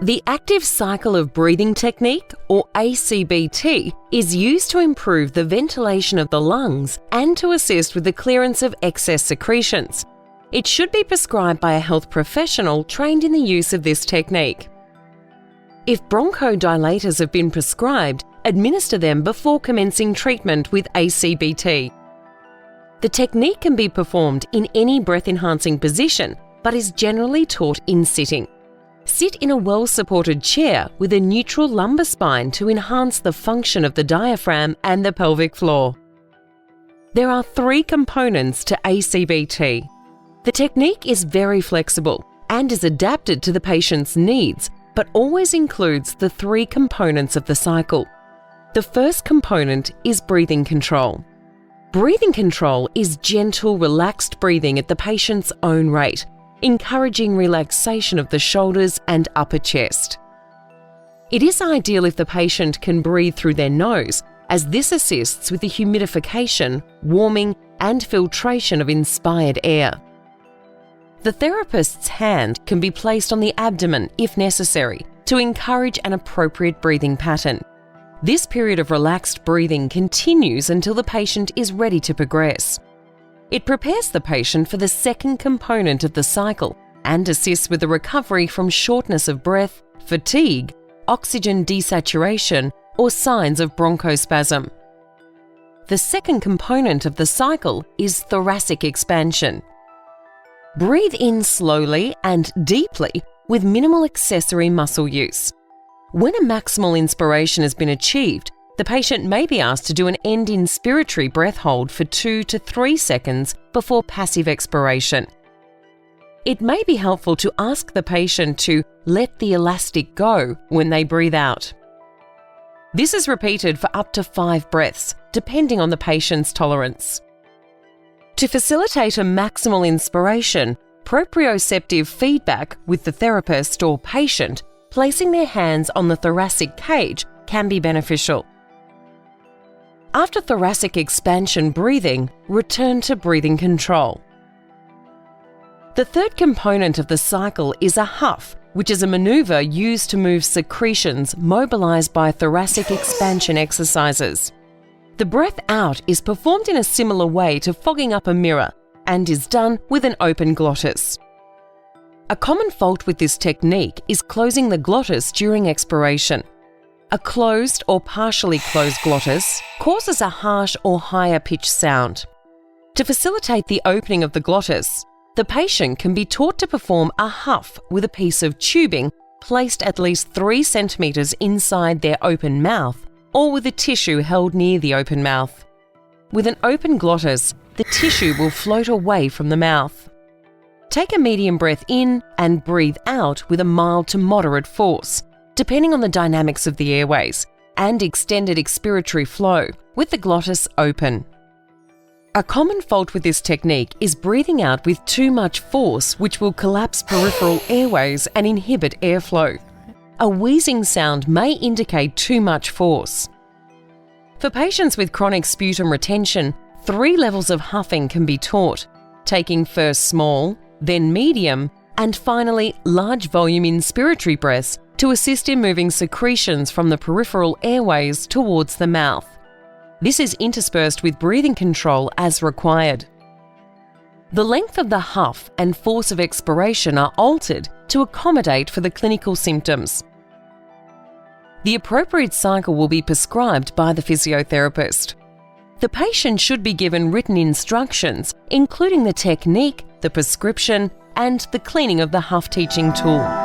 The active cycle of breathing technique, or ACBT, is used to improve the ventilation of the lungs and to assist with the clearance of excess secretions. It should be prescribed by a health professional trained in the use of this technique. If bronchodilators have been prescribed, administer them before commencing treatment with ACBT. The technique can be performed in any breath-enhancing position, but is generally taught in sitting. Sit in a well-supported chair with a neutral lumbar spine to enhance the function of the diaphragm and the pelvic floor. There are 3 components to ACBT. The technique is very flexible and is adapted to the patient's needs, but always includes the 3 components of the cycle. The first component is breathing control. Breathing control is gentle, relaxed breathing at the patient's own rate, encouraging relaxation of the shoulders and upper chest. It is ideal if the patient can breathe through their nose, as this assists with the humidification, warming, and filtration of inspired air. The therapist's hand can be placed on the abdomen if necessary to encourage an appropriate breathing pattern. This period of relaxed breathing continues until the patient is ready to progress. It prepares the patient for the second component of the cycle and assists with the recovery from shortness of breath, fatigue, oxygen desaturation, or signs of bronchospasm. The second component of the cycle is thoracic expansion. Breathe in slowly and deeply with minimal accessory muscle use. When a maximal inspiration has been achieved, the patient may be asked to do an end inspiratory breath hold for 2 to 3 seconds before passive expiration. It may be helpful to ask the patient to let the elastic go when they breathe out. This is repeated for up to 5 breaths, depending on the patient's tolerance. To facilitate a maximal inspiration, proprioceptive feedback with the therapist or patient placing their hands on the thoracic cage can be beneficial. After thoracic expansion breathing, return to breathing control. The third component of the cycle is a huff, which is a maneuver used to move secretions mobilized by thoracic expansion exercises. The breath out is performed in a similar way to fogging up a mirror and is done with an open glottis. A common fault with this technique is closing the glottis during expiration. A closed or partially closed glottis causes a harsh or higher pitched sound. To facilitate the opening of the glottis, the patient can be taught to perform a huff with a piece of tubing placed at least 3 centimeters inside their open mouth or with a tissue held near the open mouth. With an open glottis, the tissue will float away from the mouth. Take a medium breath in and breathe out with a mild to moderate force, depending on the dynamics of the airways, and extended expiratory flow with the glottis open. A common fault with this technique is breathing out with too much force, which will collapse peripheral airways and inhibit airflow. A wheezing sound may indicate too much force. For patients with chronic sputum retention, 3 levels of huffing can be taught, taking first small, then medium, and finally large volume inspiratory breaths to assist in moving secretions from the peripheral airways towards the mouth. This is interspersed with breathing control as required. The length of the huff and force of expiration are altered to accommodate for the clinical symptoms. The appropriate cycle will be prescribed by the physiotherapist. The patient should be given written instructions, including the technique, the prescription, and the cleaning of the huff teaching tool.